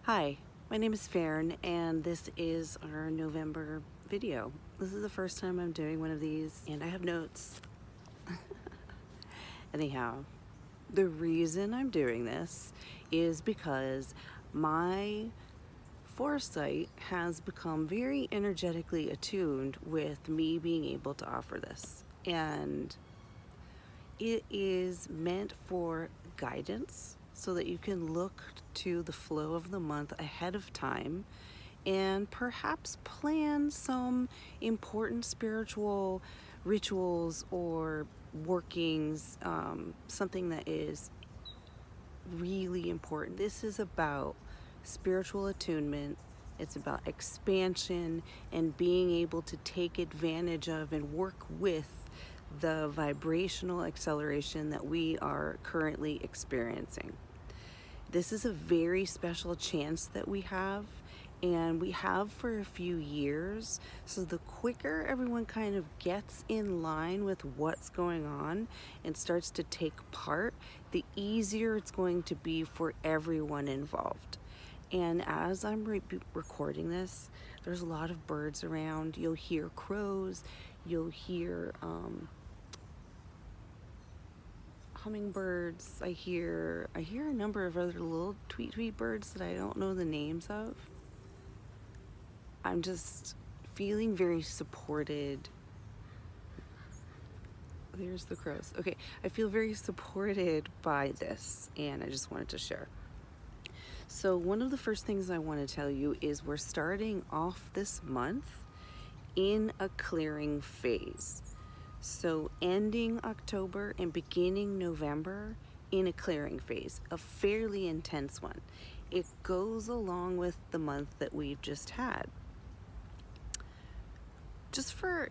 Hi, my name is Farron, and this is our November video. This is the first time I'm doing one of these, and I have notes. Anyhow, the reason I'm doing this is because my foresight has become very energetically attuned with me being able to offer this. And it is meant for guidance so that you can look to the flow of the month ahead of time and perhaps plan some important spiritual rituals or workings, something that is really important. This is about spiritual attunement. It's about expansion and being able to take advantage of and work with the vibrational acceleration that we are currently experiencing. This is a very special chance that we have, and we have for a few years. So the quicker everyone kind of gets in line with what's going on and starts to take part, the easier it's going to be for everyone involved. And as I'm recording this, there's a lot of birds around. You'll hear crows, you'll hear hummingbirds. I hear a number of other little tweet birds that I don't know the names of. I'm just feeling very supported. There's the crows. Okay, I feel very supported by this, and I just wanted to share. So one of the first things I want to tell you is we're starting off this month in a clearing phase. So ending October and beginning November in a clearing phase, a fairly intense one. It goes along with the month that we've just had. Just for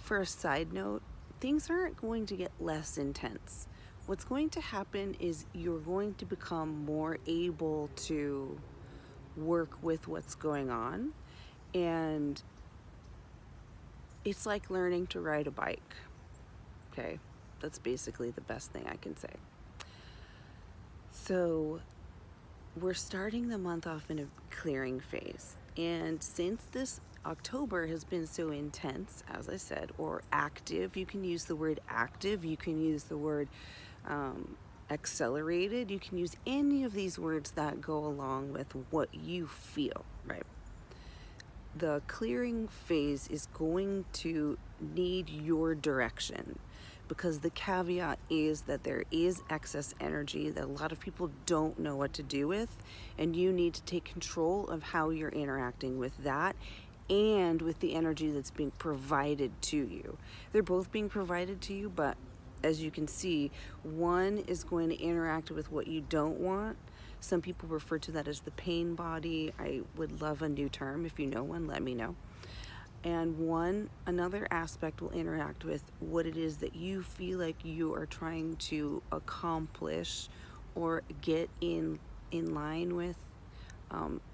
a side note, things aren't going to get less intense. What's going to happen is you're going to become more able to work with what's going on, and it's like learning to ride a bike. Okay, that's basically the best thing I can say. So we're starting the month off in a clearing phase, and since this October has been so intense, as I said, or active, you can use the word active, you can use the word accelerated, you can use any of these words that go along with what you feel, right? The clearing phase is going to need your direction, because the caveat is that there is excess energy that a lot of people don't know what to do with, and you need to take control of how you're interacting with that and with the energy that's being provided to you. They're both being provided to you, but as you can see, one is going to interact with what you don't want. Some people refer to that as the pain body. I would love a new term. If you know one, let me know. And another aspect will interact with what it is that you feel like you are trying to accomplish or get in line with,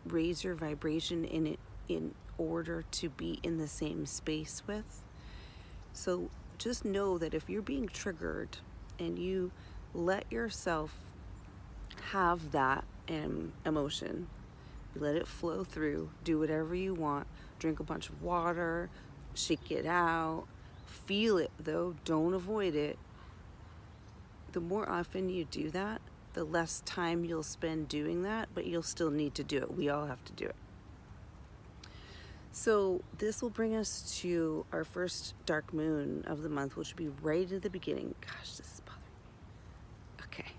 raise your vibration in order to be in the same space with. So just know that if you're being triggered and you let yourself have that emotion, you let it flow through, do whatever you want, drink a bunch of water, shake it out, feel it though, don't avoid it. The more often you do that, the less time you'll spend doing that, but you'll still need to do it. We all have to do it. So this will bring us to our first dark moon of the month, which will be right at the beginning. Gosh, this is bothering me.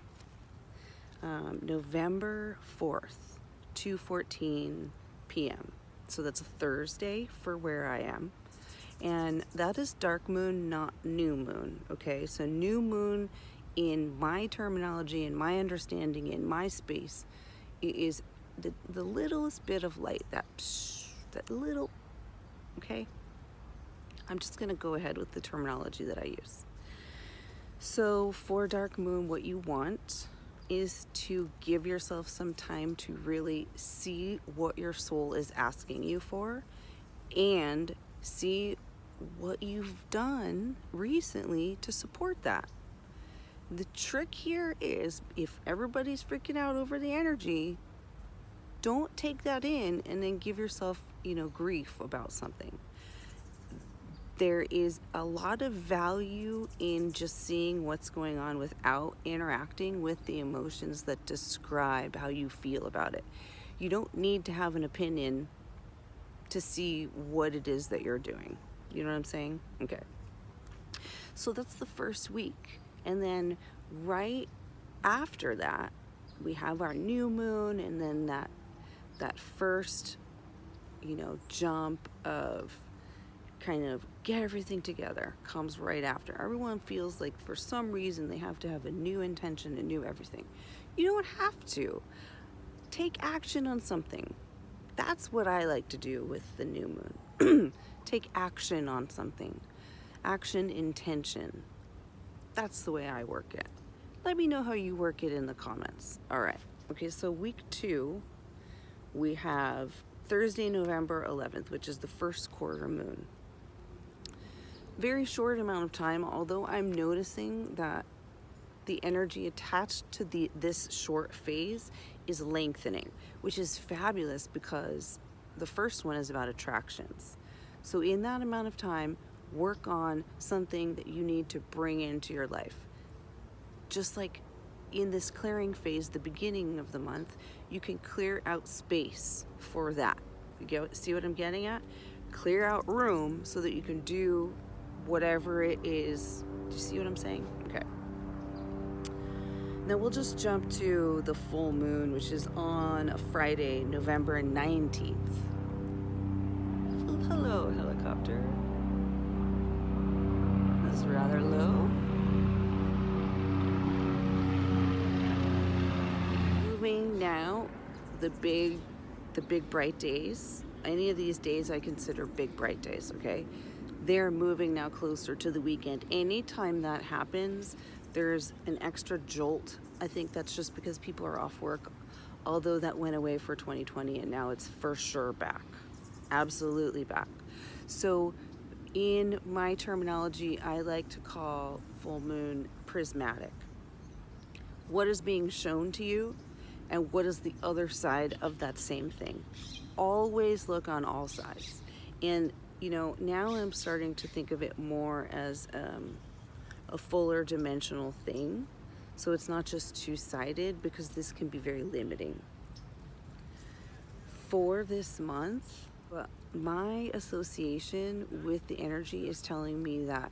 Okay. November 4th, 2:14 p.m. So that's a Thursday for where I am. And that is dark moon, not new moon. Okay, so new moon in my terminology, in my understanding, in my space, it is the littlest bit of light, that little, okay? I'm just gonna go ahead with the terminology that I use. So for dark moon, what you want is to give yourself some time to really see what your soul is asking you for and see what you've done recently to support that. The trick here is, if everybody's freaking out over the energy, Don't take that in and then give yourself, grief about something. There is a lot of value in just seeing what's going on without interacting with the emotions that describe how you feel about it. You don't need to have an opinion to see what it is that you're doing. You know what I'm saying? Okay. So that's the first week. And then right after that, we have our new moon, and then that first, jump of kind of get everything together comes right after. Everyone feels like for some reason they have to have a new intention, a new everything. You don't have to. Take action on something. That's what I like to do with the new moon. Take action on something. Action, intention. That's the way I work it. Let me know how you work it in the comments. All right. Okay, so week 2, we have Thursday, November 11th, which is the first quarter moon. Very short amount of time, although I'm noticing that the energy attached to this short phase is lengthening, which is fabulous because the first one is about attractions. So in that amount of time, work on something that you need to bring into your life. Just like in this clearing phase, the beginning of the month, you can clear out space for that. See what I'm getting at? Clear out room so that you can do whatever it is. Do you see what I'm saying? Okay. Now we'll just jump to the full moon, which is on a Friday, November 19th. Oh, hello, helicopter. This is rather low. Moving now, the big bright days. Any of these days I consider big bright days, okay? They're moving now closer to the weekend. Anytime that happens, there's an extra jolt. I think that's just because people are off work, although that went away for 2020 and now it's for sure back. Absolutely back. So in my terminology, I like to call full moon prismatic. What is being shown to you and what is the other side of that same thing? Always look on all sides. And now I'm starting to think of it more as a fuller dimensional thing. So it's not just two-sided, because this can be very limiting. For this month, my association with the energy is telling me that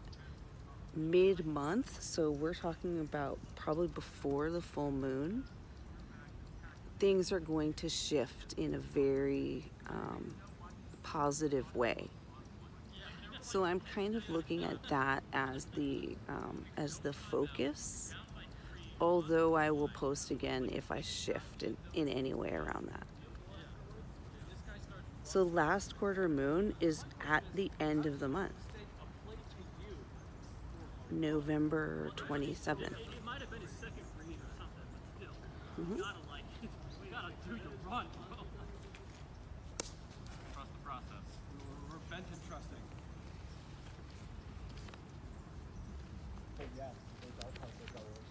mid-month, so we're talking about probably before the full moon, things are going to shift in a very positive way. So I'm kind of looking at that as the focus, although I will post again if I shift in any way around that. So last quarter moon is at the end of the month, November 27th. Mm-hmm. Trust the process. We're bent and trusting. Oh yes, those are puzzle goers.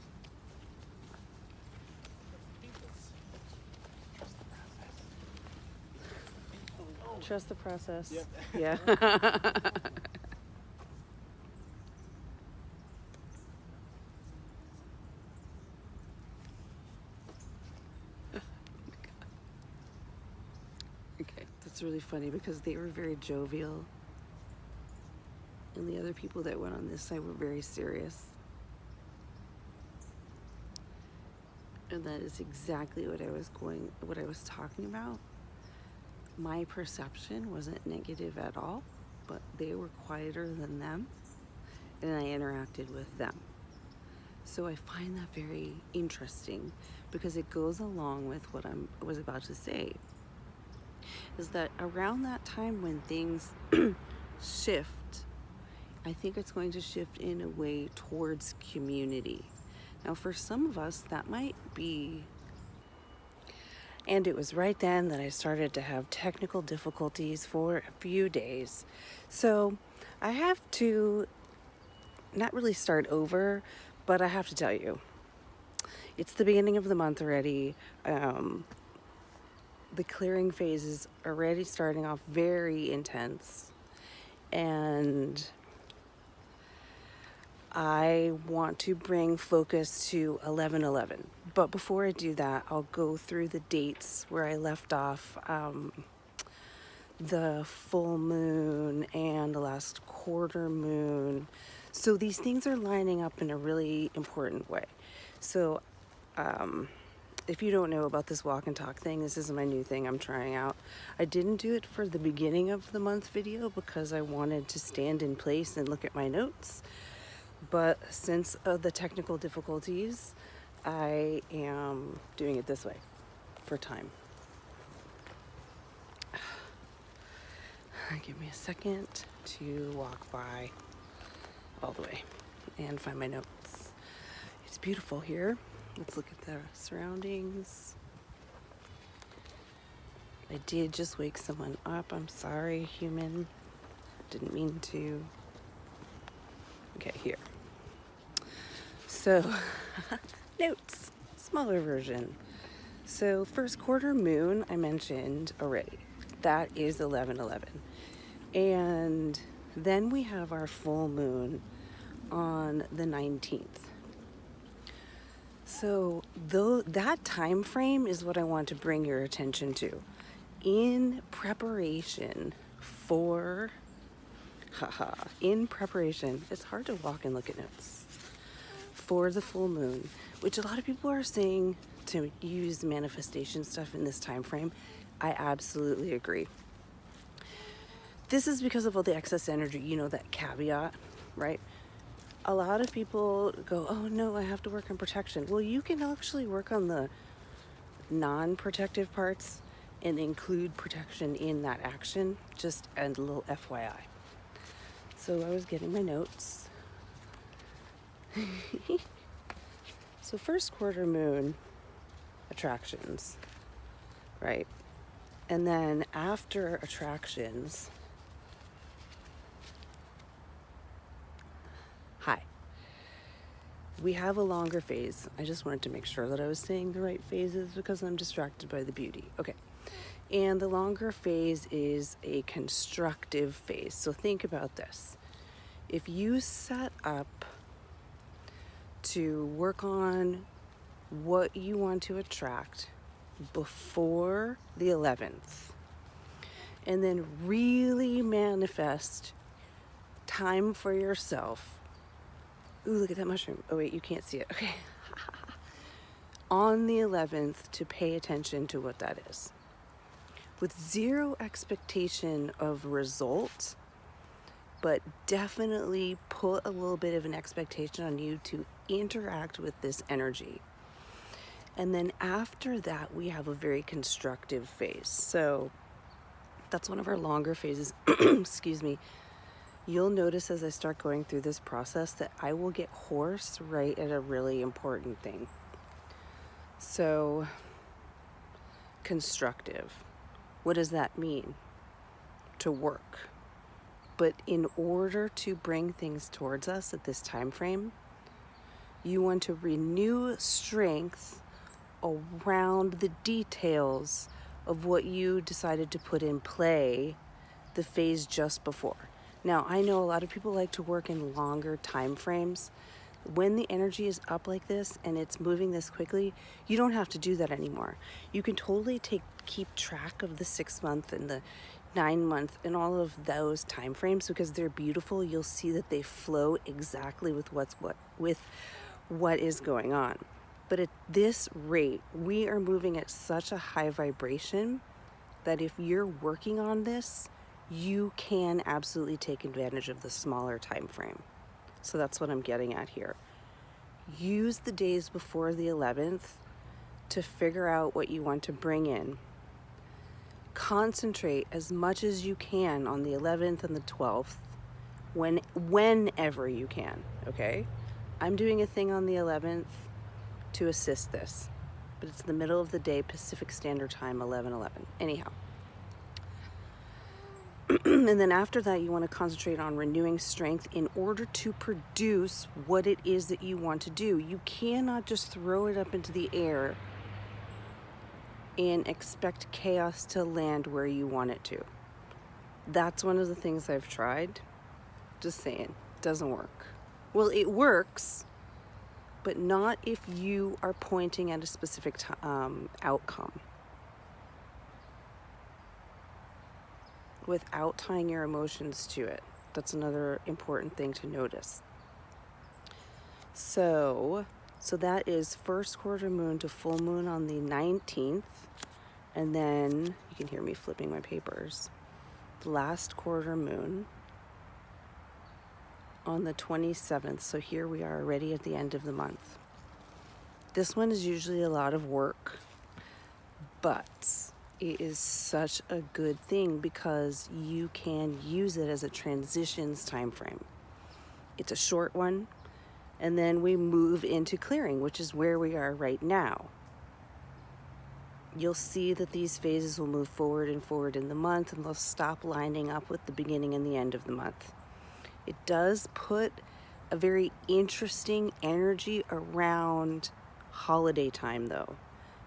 Trust the process. Yep. Yeah. Okay, that's really funny because they were very jovial and the other people that went on this side were very serious. And that is exactly what I was talking about. My perception wasn't negative at all, but they were quieter than them, and I interacted with them. So I find that very interesting because it goes along with what I was about to say, is that around that time when things shift, I think it's going to shift in a way towards community. Now, for some of us, that might be. And it was right then that I started to have technical difficulties for a few days. So I have to not really start over, but I have to tell you, it's the beginning of the month already. the clearing phase is already starting off very intense, and I want to bring focus to 11:11. But before I do that, I'll go through the dates where I left off the full moon and the last quarter moon. So these things are lining up in a really important way. So if you don't know about this walk and talk thing, this is my new thing I'm trying out. I didn't do it for the beginning of the month video because I wanted to stand in place and look at my notes. But since the technical difficulties, I am doing it this way for time. Give me a second to walk by all the way and find my notes. It's beautiful here. Let's look at the surroundings. I did just wake someone up. I'm sorry, human. Didn't mean to. Okay, here. So, notes, smaller version. So, first quarter moon, I mentioned already. That is 11:11. And then we have our full moon on the 19th. So, that time frame is what I want to bring your attention to. In preparation for, it's hard to walk and look at notes, for the full moon, which a lot of people are saying to use manifestation stuff in this time frame. I absolutely agree. This is because of all the excess energy, you know, that caveat, right? A lot of people go, oh no, I have to work on protection. Well, you can actually work on the non-protective parts and include protection in that action, just a little FYI. So I was getting my notes. So first quarter moon attractions, right? And then after attractions, we have a longer phase. I just wanted to make sure that I was saying the right phases because I'm distracted by the beauty. Okay. And the longer phase is a constructive phase. So think about this. If you set up to work on what you want to attract before the 11th, and then really manifest time for yourself. Ooh, look at that mushroom. Oh wait, you can't see it. Okay. On the 11th, to pay attention to what that is. With zero expectation of results, but definitely put a little bit of an expectation on you to interact with this energy. And then after that, we have a very constructive phase. So that's one of our longer phases. Excuse me. You'll notice as I start going through this process that I will get hoarse right at a really important thing. So, constructive. What does that mean? To work. But in order to bring things towards us at this time frame, you want to renew strength around the details of what you decided to put in play the phase just before. Now, I know a lot of people like to work in longer time frames. When the energy is up like this and it's moving this quickly, you don't have to do that anymore. You can totally keep track of the 6 month and the 9 month and all of those time frames because they're beautiful. You'll see that they flow exactly with what is going on. But at this rate, we are moving at such a high vibration that if you're working on this, you can absolutely take advantage of the smaller time frame. So that's what I'm getting at here. Use the days before the 11th to figure out what you want to bring in. Concentrate as much as you can on the 11th and the 12th, whenever you can, okay? I'm doing a thing on the 11th to assist this, but it's the middle of the day, Pacific Standard Time, 11:11. Anyhow. And then after that, you want to concentrate on renewing strength in order to produce what it is that you want to do. You cannot just throw it up into the air and expect chaos to land where you want it to. That's one of the things I've tried. Just saying, doesn't work. Well, it works, but not if you are pointing at a specific outcome without tying your emotions to it. That's another important thing to notice. So that is first quarter moon to full moon on the 19th. And then, you can hear me flipping my papers, the last quarter moon on the 27th. So here we are already at the end of the month. This one is usually a lot of work, but it is such a good thing because you can use it as a transitions time frame. It's a short one, and then we move into clearing, which is where we are right now. You'll see that these phases will move forward and forward in the month, and they'll stop lining up with the beginning and the end of the month. It does put a very interesting energy around holiday time, though,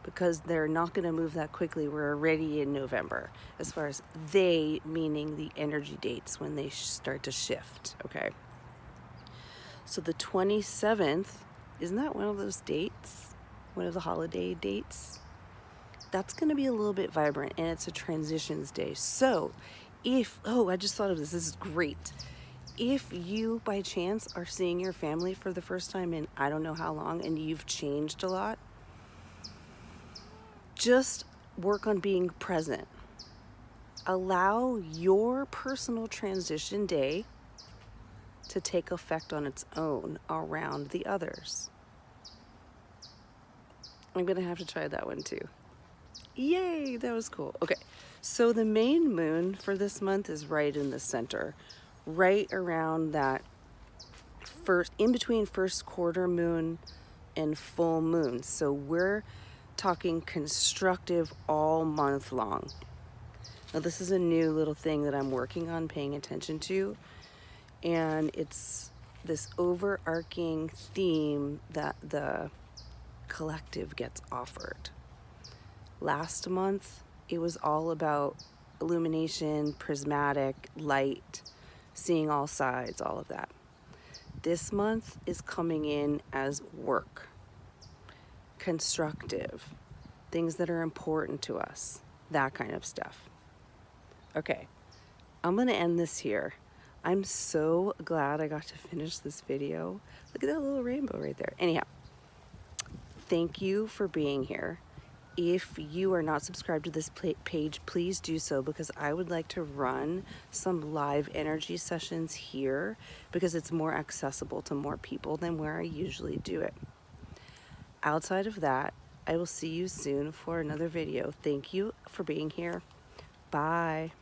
because they're not going to move that quickly. We're already in November, as far as they, meaning the energy dates when they start to shift, okay? So the 27th, isn't that one of those dates? One of the holiday dates? That's going to be a little bit vibrant, and it's a transitions day. So I just thought of this. This is great. If you, by chance, are seeing your family for the first time in I don't know how long, and you've changed a lot, just work on being present. Allow your personal transition day to take effect on its own around the others. I'm going to have to try that one too. Yay, that was cool. Okay, so the main moon for this month is right in the center, right around that in between first quarter moon and full moon. So we're talking constructive all month long. Now, this is a new little thing that I'm working on paying attention to, and it's this overarching theme that the collective gets offered. Last month, it was all about illumination, prismatic, light, seeing all sides, all of that. This month is coming in as work, constructive, things that are important to us, that kind of stuff. Okay, I'm going to end this here. I'm so glad I got to finish this video. Look at that little rainbow right there. Anyhow, thank you for being here. If you are not subscribed to this page, please do so, because I would like to run some live energy sessions here because it's more accessible to more people than where I usually do it. Outside of that, I will see you soon for another video. Thank you for being here. Bye.